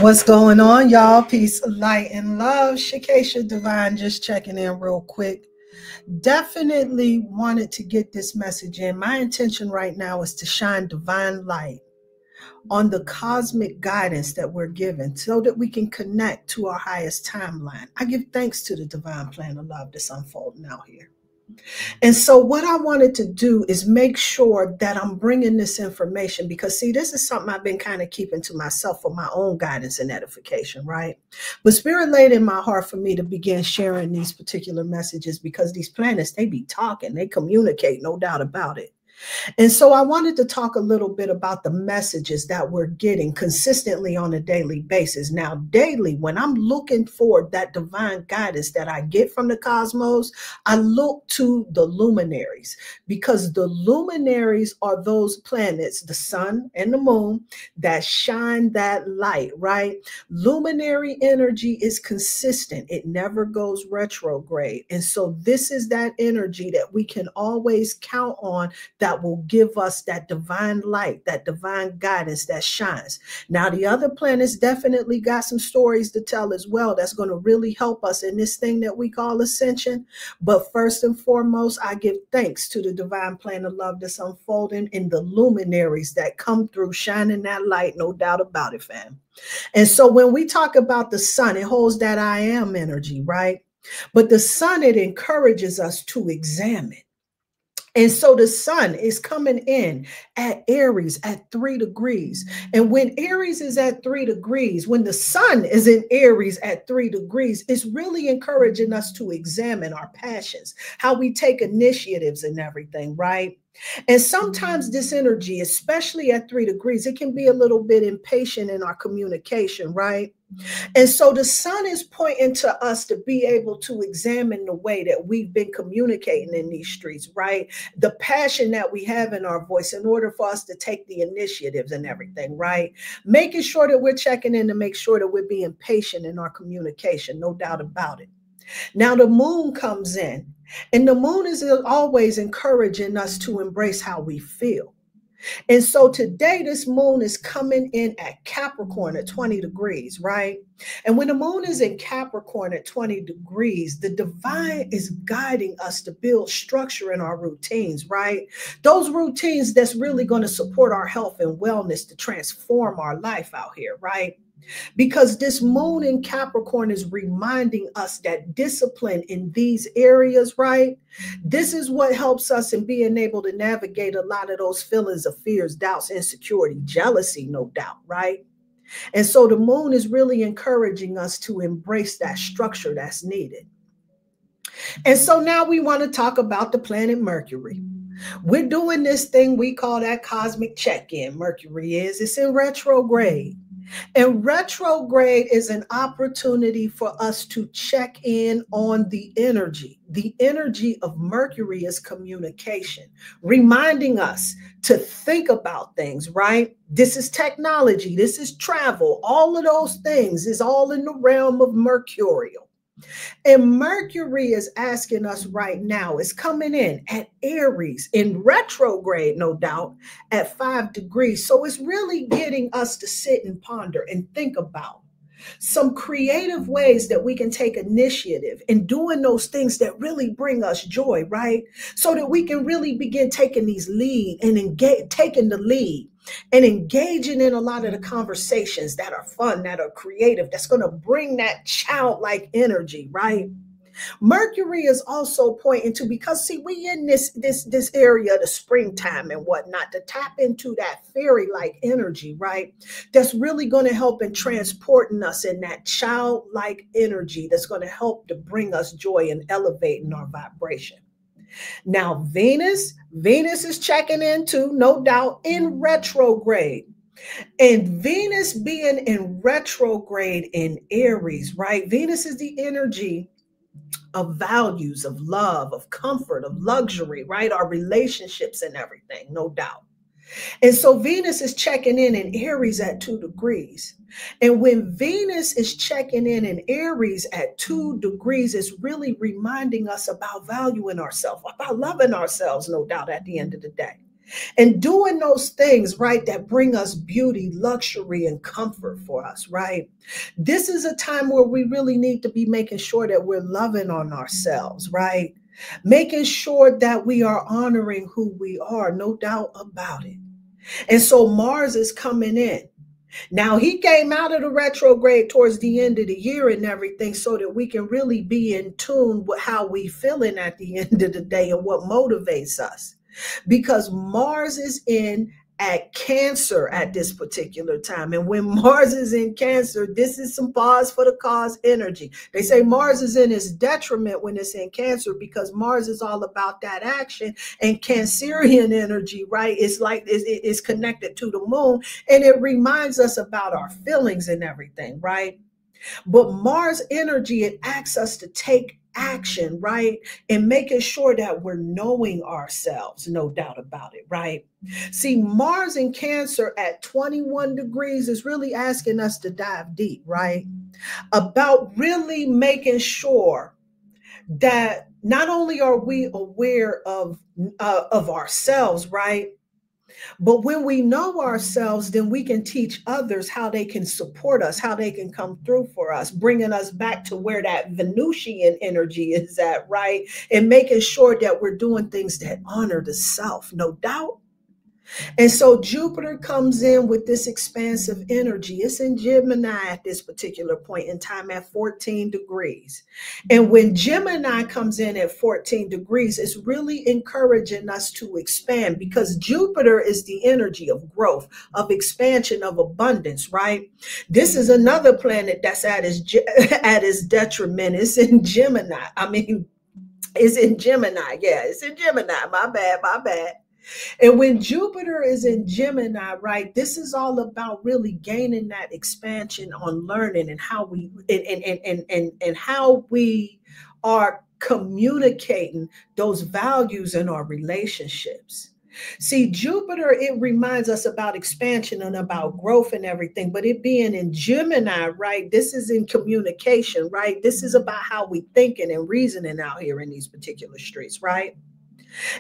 What's going on, y'all? Peace, light, and love. Shakesha Divine just checking in real quick. Definitely wanted to get this message in. My intention right now is to shine divine light on the cosmic guidance that we're given so that we can connect to our highest timeline. I give thanks to the divine plan of love that's unfolding out here. And so what I wanted to do is make sure that I'm bringing this information because, see, this is something I've been kind of keeping to myself for my own guidance and edification, right? But Spirit laid in my heart for me to begin sharing these particular messages because these planets, they be talking, they communicate, no doubt about it. And so I wanted to talk a little bit about the messages that we're getting consistently on a daily basis. Now, daily, when I'm looking for that divine guidance that I get from the cosmos, I look to the luminaries because the luminaries are those planets, the sun and the moon, that shine that light, right? Luminary energy is consistent. It never goes retrograde. And so this is that energy that we can always count on that will give us that divine light, that divine guidance that shines. Now, the other planets definitely got some stories to tell as well that's going to really help us in this thing that we call ascension. But first and foremost, I give thanks to the divine plan of love that's unfolding in the luminaries that come through shining that light, no doubt about it, fam. And so when we talk about the sun, it holds that I am energy, right? But the sun, it encourages us to examine. And so the sun is coming in at Aries at 3 degrees. And when Aries is at 3 degrees, when the sun is in Aries at 3 degrees, it's really encouraging us to examine our passions, how we take initiatives and everything, right? And sometimes this energy, especially at 3 degrees, it can be a little bit impatient in our communication, right? And so the sun is pointing to us to be able to examine the way that we've been communicating in these streets, right? The passion that we have in our voice in order for us to take the initiatives and everything, right? Making sure that we're checking in to make sure that we're being patient in our communication, no doubt about it. Now the moon comes in, and the moon is always encouraging us to embrace how we feel. And so today, this moon is coming in at Capricorn at 20 degrees, right? And when the moon is in Capricorn at 20 degrees, the divine is guiding us to build structure in our routines, right? Those routines that's really going to support our health and wellness to transform our life out here, right? Because this moon in Capricorn is reminding us that discipline in these areas, right? This is what helps us in being able to navigate a lot of those feelings of fears, doubts, insecurity, jealousy, no doubt, right? And so the moon is really encouraging us to embrace that structure that's needed. And so now we want to talk about the planet Mercury. We're doing this thing we call that cosmic check-in. Mercury it's in retrograde. And retrograde is an opportunity for us to check in on the energy. The energy of Mercury is communication, reminding us to think about things, right? This is technology. This is travel. All of those things is all in the realm of Mercurial. And Mercury is asking us right now, it's coming in at Aries in retrograde, no doubt, at 5 degrees. So it's really getting us to sit and ponder and think about some creative ways that we can take initiative in doing those things that really bring us joy, right? So that we can really begin taking these lead and taking the lead and engaging in a lot of the conversations that are fun, that are creative, that's going to bring that childlike energy, right? Mercury is also pointing to, because see, we in this area, the springtime and whatnot, to tap into that fairy-like energy, right? That's really going to help in transporting us in that childlike energy that's going to help to bring us joy and elevating our vibration. Now, Venus is checking in too, no doubt, in retrograde. And Venus being in retrograde in Aries, right? Venus is the energy of values, of love, of comfort, of luxury, right? Our relationships and everything, no doubt. And so Venus is checking in Aries at 2 degrees. And when Venus is checking in Aries at 2 degrees, it's really reminding us about valuing ourselves, about loving ourselves, no doubt, at the end of the day. And doing those things, right, that bring us beauty, luxury, and comfort for us, right? This is a time where we really need to be making sure that we're loving on ourselves, right? Making sure that we are honoring who we are, no doubt about it. And so Mars is coming in. Now, he came out of the retrograde towards the end of the year and everything so that we can really be in tune with how we feeling at the end of the day and what motivates us. Because Mars is in at Cancer at this particular time. And when Mars is in Cancer, this is some pause for the cause energy. They say Mars is in its detriment when it's in Cancer because Mars is all about that action, and Cancerian energy, right? It's like it's connected to the moon, and it reminds us about our feelings and everything, right? But Mars energy, it asks us to take action, right? And making sure that we're knowing ourselves, no doubt about it, right? See, Mars in Cancer at 21 degrees is really asking us to dive deep, right? About really making sure that not only are we aware of ourselves, right? But when we know ourselves, then we can teach others how they can support us, how they can come through for us, bringing us back to where that Venusian energy is at, right? And making sure that we're doing things that honor the self, no doubt. And so Jupiter comes in with this expansive energy. It's in Gemini at this particular point in time at 14 degrees. And when Gemini comes in at 14 degrees, it's really encouraging us to expand because Jupiter is the energy of growth, of expansion, of abundance, right? This is another planet that's at its detriment. It's in Gemini. It's in Gemini. Yeah, it's in Gemini. My bad. And when Jupiter is in Gemini, right, this is all about really gaining that expansion on learning and how we and how we are communicating those values in our relationships. See, Jupiter, it reminds us about expansion and about growth and everything, but it being in Gemini, right, this is in communication, right? This is about how we thinking and reasoning out here in these particular streets, right?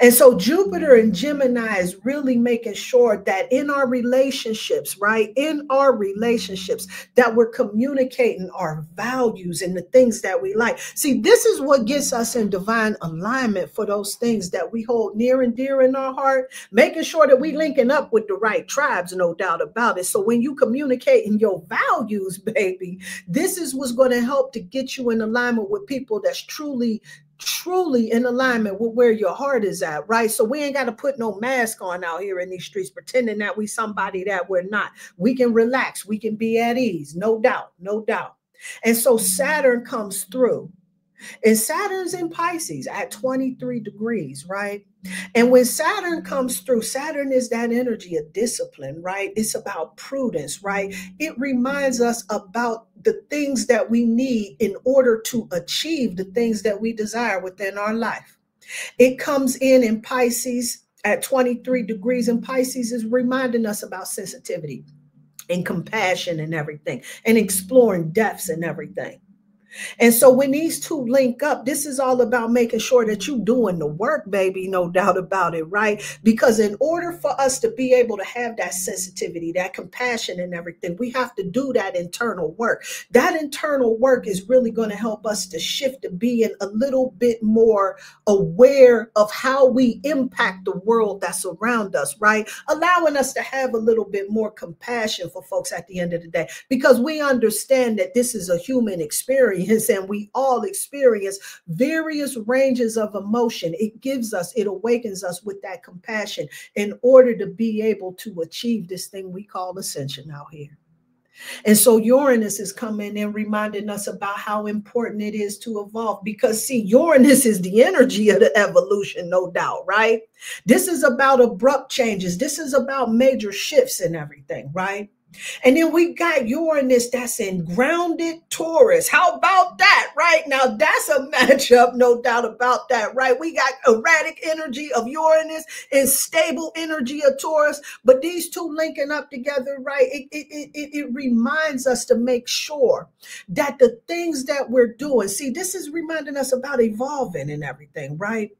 And so Jupiter and Gemini is really making sure that in our relationships, right, in our relationships, that we're communicating our values and the things that we like. See, this is what gets us in divine alignment for those things that we hold near and dear in our heart, making sure that we linking up with the right tribes, no doubt about it. So when you communicate in your values, baby, this is what's going to help to get you in alignment with people that's truly in alignment with where your heart is at, right? So we ain't got to put no mask on out here in these streets pretending that we somebody that we're not. We can relax, we can be at ease, no doubt. And so Saturn comes through, and Saturn's in Pisces at 23 degrees, right? And when Saturn comes through, Saturn is that energy of discipline, right? It's about prudence, right? It reminds us about the things that we need in order to achieve the things that we desire within our life. It comes in Pisces at 23 degrees, and Pisces is reminding us about sensitivity and compassion and everything, and exploring depths and everything. And so when these two link up, this is all about making sure that you're doing the work, baby, no doubt about it, right? Because in order for us to be able to have that sensitivity, that compassion and everything, we have to do that internal work. That internal work is really going to help us to shift to being a little bit more aware of how we impact the world that's around us, right? Allowing us to have a little bit more compassion for folks at the end of the day, because we understand that this is a human experience. And we all experience various ranges of emotion. It awakens us with that compassion in order to be able to achieve this thing we call ascension out here. And so Uranus is coming and reminding us about how important it is to evolve, because see, Uranus is the energy of the evolution, no doubt, right? This is about abrupt changes. This is about major shifts and everything, right? And then we got Uranus that's in grounded Taurus. How about that, right? Now that's a matchup, no doubt about that, right? We got erratic energy of Uranus and stable energy of Taurus, but these two linking up together, right? It reminds us to make sure that the things that we're doing, see, this is reminding us about evolving and everything, right?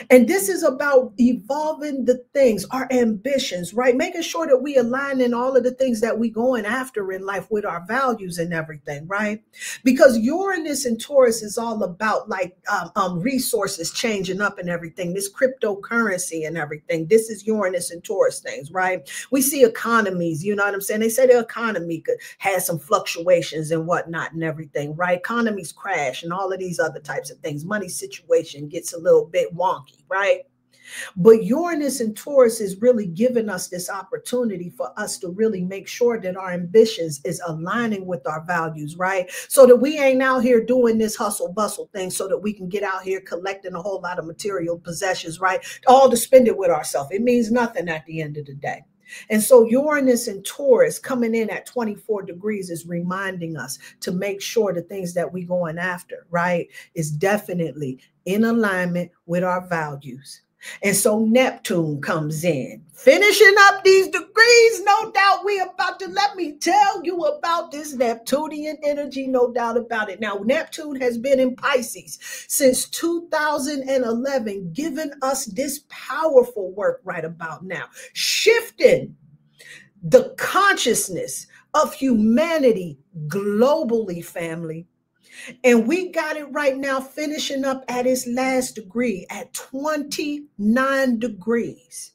And this is about evolving the things, our ambitions, right? Making sure that we align in all of the things that we going after in life with our values and everything, right? Because Uranus and Taurus is all about like resources changing up and everything. This cryptocurrency and everything. This is Uranus and Taurus things, right? We see economies, you know what I'm saying? They say the economy could have some fluctuations and whatnot and everything, right? Economies crash and all of these other types of things. Money situation gets a little bit wonky, right? But Uranus and Taurus is really giving us this opportunity for us to really make sure that our ambitions is aligning with our values, right? So that we ain't out here doing this hustle bustle thing so that we can get out here collecting a whole lot of material possessions, right? All to spend it with ourselves. It means nothing at the end of the day. And so Uranus and Taurus coming in at 24 degrees is reminding us to make sure the things that we going after, right, is definitely in alignment with our values. And so Neptune comes in, finishing up these degrees. No doubt we about to, let me tell you about this Neptunian energy, no doubt about it. Now, Neptune has been in Pisces since 2011, giving us this powerful work right about now, shifting the consciousness of humanity globally, family. And we got it right now, finishing up at its last degree at 29 degrees.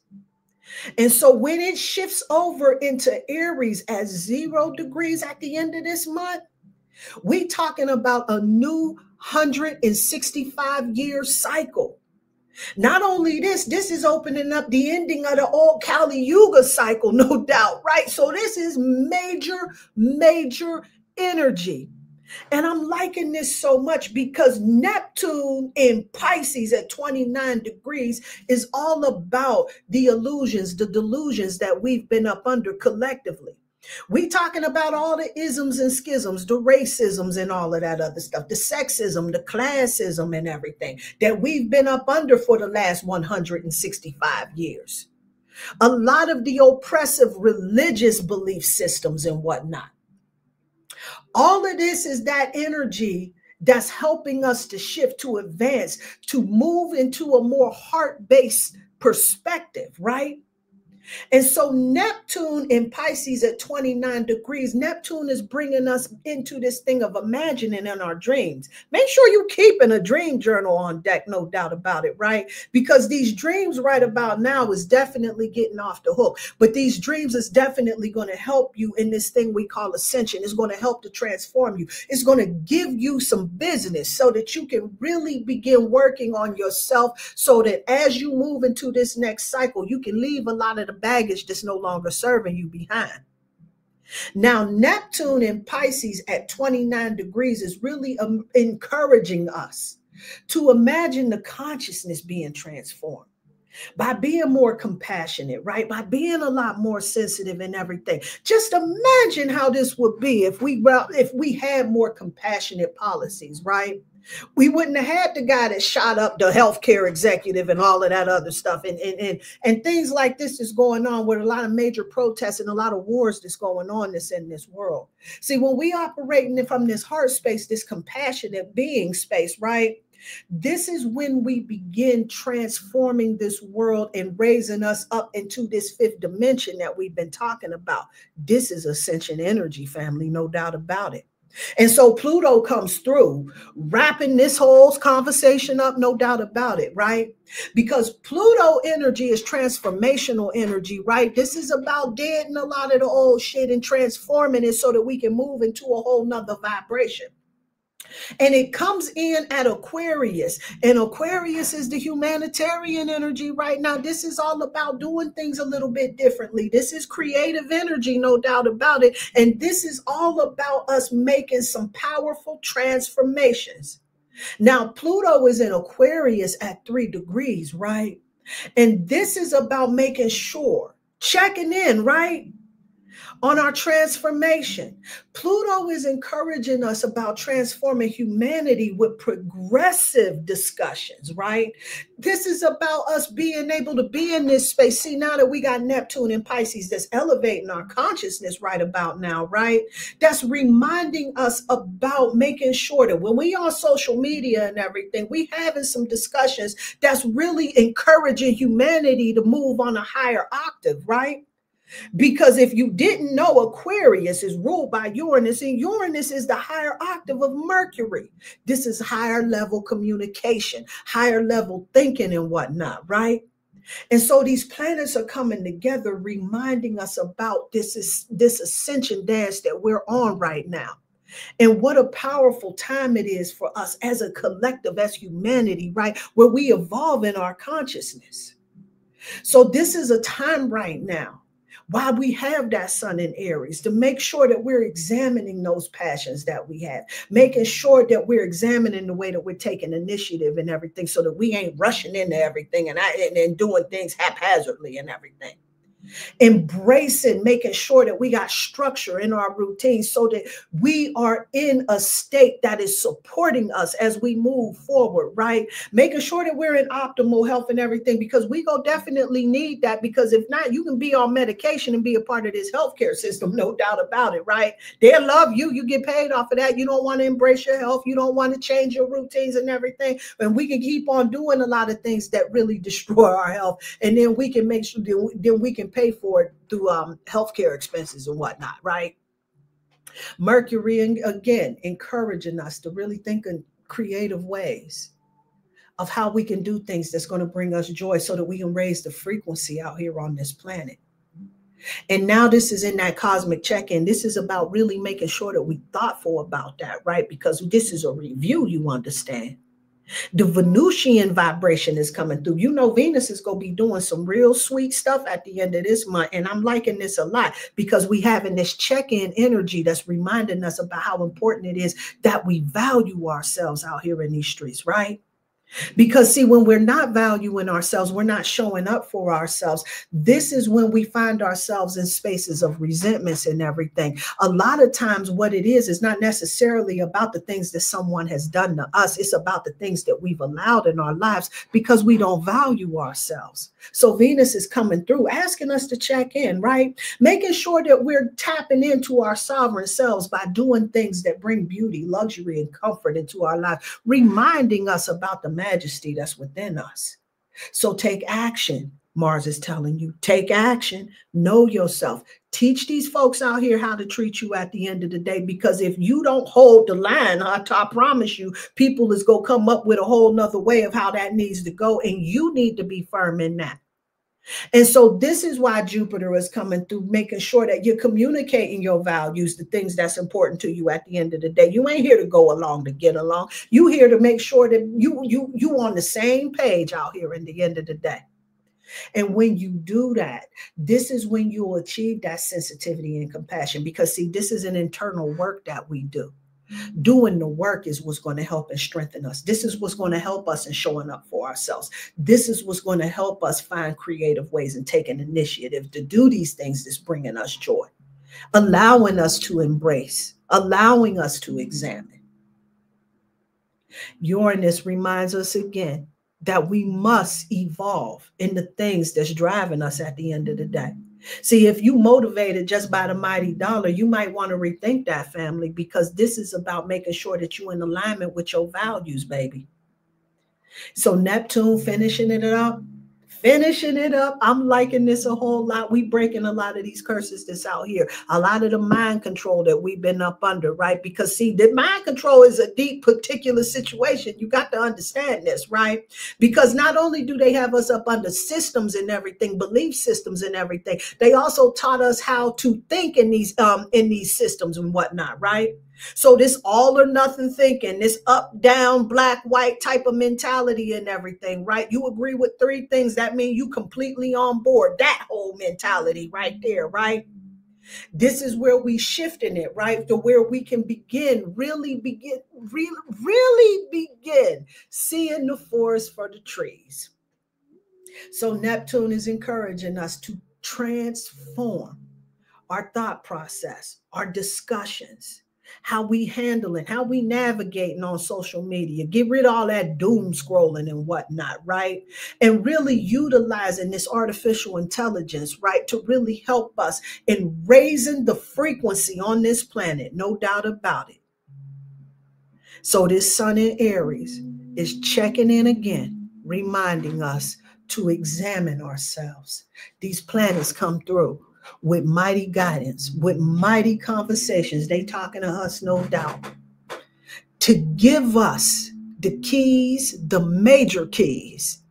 And so when it shifts over into Aries at 0 degrees at the end of this month, we talking about a new 165-year cycle. Not only this is opening up the ending of the old Kali Yuga cycle, no doubt, right? So this is major, major energy. And I'm liking this so much because Neptune in Pisces at 29 degrees is all about the illusions, the delusions that we've been up under collectively. We talking about all the isms and schisms, the racisms and all of that other stuff, the sexism, the classism and everything that we've been up under for the last 165 years. A lot of the oppressive religious belief systems and whatnot. All of this is that energy that's helping us to shift, to advance, to move into a more heart-based perspective, right? And so Neptune in Pisces at 29 degrees, Neptune is bringing us into this thing of imagining in our dreams. Make sure you keeping a dream journal on deck, no doubt about it, right? Because these dreams right about now is definitely getting off the hook. But these dreams is definitely going to help you in this thing we call ascension. It's going to help to transform you. It's going to give you some business so that you can really begin working on yourself so that as you move into this next cycle, you can leave a lot of the baggage that's no longer serving you behind. Now, Neptune in Pisces at 29 degrees is really encouraging us to imagine the consciousness being transformed by being more compassionate, right? By being a lot more sensitive and everything. Just imagine how this would be if we had more compassionate policies, right? We wouldn't have had the guy that shot up the healthcare executive and all of that other stuff. And things like this is going on with a lot of major protests and a lot of wars that's going on that's in this world. See, when we operating from this heart space, this compassionate being space, right? This is when we begin transforming this world and raising us up into this fifth dimension that we've been talking about. This is ascension energy, family, no doubt about it. And so Pluto comes through, wrapping this whole conversation up, no doubt about it, right? Because Pluto energy is transformational energy, right? This is about deading a lot of the old shit and transforming it so that we can move into a whole nother vibration. And it comes in at Aquarius. And Aquarius is the humanitarian energy right now. This is all about doing things a little bit differently. This is creative energy, no doubt about it. And this is all about us making some powerful transformations. Now, Pluto is in Aquarius at 3 degrees, right? And this is about making sure, checking in, right? on our transformation. Pluto is encouraging us about transforming humanity with progressive discussions, right? This is about us being able to be in this space. See, now that we got Neptune and Pisces that's elevating our consciousness right about now, right? That's reminding us about making sure that when we on social media and everything, we having some discussions that's really encouraging humanity to move on a higher octave, right? Because if you didn't know, Aquarius is ruled by Uranus, and Uranus is the higher octave of Mercury. This is higher level communication, higher level thinking and whatnot, right? And so these planets are coming together, reminding us about this ascension dance that we're on right now. And what a powerful time it is for us as a collective, as humanity, right? Where we evolve in our consciousness. So this is a time right now why we have that sun in Aries, to make sure that we're examining those passions that we have, making sure that we're examining the way that we're taking initiative and everything, so that we ain't rushing into everything and doing things haphazardly and everything. Embracing, making sure that we got structure in our routines so that we are in a state that is supporting us as we move forward, right? Making sure that we're in optimal health and everything, because we go definitely need that, because if not, you can be on medication and be a part of this healthcare system, no doubt about it, right? They'll love you. You get paid off of that. You don't want to embrace your health. You don't want to change your routines and everything. And we can keep on doing a lot of things that really destroy our health. And then we can make sure then we can pay for it through healthcare expenses and whatnot, right? Mercury, again, encouraging us to really think in creative ways of how we can do things that's going to bring us joy, so that we can raise the frequency out here on this planet. And now this is in that cosmic check-in. This is about really making sure that we're thoughtful about that, right? Because this is a review, you understand. The Venusian vibration is coming through. You know, Venus is going to be doing some real sweet stuff at the end of this month. And I'm liking this a lot, because we having this check-in energy that's reminding us about how important it is that we value ourselves out here in these streets, right? Because see, when we're not valuing ourselves, we're not showing up for ourselves. This is when we find ourselves in spaces of resentments and everything. A lot of times what it is not necessarily about the things that someone has done to us. It's about the things that we've allowed in our lives, because we don't value ourselves. So Venus is coming through, asking us to check in, right? Making sure that we're tapping into our sovereign selves by doing things that bring beauty, luxury, and comfort into our life, reminding us about the majesty that's within us. So take action. Mars is telling you, take action, know yourself. Teach these folks out here how to treat you at the end of the day, because if you don't hold the line, I promise you, people is going to come up with a whole nother way of how that needs to go, and you need to be firm in that. And so this is why Jupiter is coming through, making sure that you're communicating your values, the things that's important to you at the end of the day. You ain't here to go along to get along. You here to make sure that you on the same page out here in the end of the day. And when you do that, this is when you'll achieve that sensitivity and compassion, because see, this is an internal work that we do. Doing the work is what's going to help and strengthen us. This is what's going to help us in showing up for ourselves. This is what's going to help us find creative ways and take an initiative to do these things that's bringing us joy, allowing us to embrace, allowing us to examine. Uranus reminds us again that we must evolve in the things that's driving us at the end of the day. See, if you motivated just by the mighty dollar, you might want to rethink that, family, because this is about making sure that you're in alignment with your values, baby. So Neptune finishing it up. I'm liking this a whole lot. We breaking a lot of these curses that's out here. A lot of the mind control that we've been up under, right? Because see, the mind control is a deep, particular situation. You got to understand this, right? Because not only do they have us up under systems and everything, belief systems and everything, they also taught us how to think in these systems and whatnot, right? So this all or nothing thinking, this up, down, black, white type of mentality and everything, right? You agree with three things, that means you completely on board, that whole mentality right there, right? This is where we shifting it, right? To where we can really begin seeing the forest for the trees. So Neptune is encouraging us to transform our thought process, our discussions, how we handling, how we navigating on social media, get rid of all that doom scrolling and whatnot, right? And really utilizing this artificial intelligence, right, to really help us in raising the frequency on this planet, no doubt about it. So this sun in Aries is checking in again, reminding us to examine ourselves. These planets come through with mighty guidance, with mighty conversations. They talking to us, no doubt, to give us the keys, the major keys,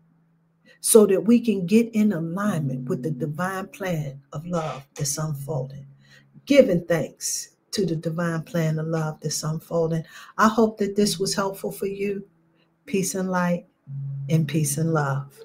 so that we can get in alignment with the divine plan of love that's unfolding. Giving thanks to the divine plan of love that's unfolding. I hope that this was helpful for you. Peace and light and peace and love.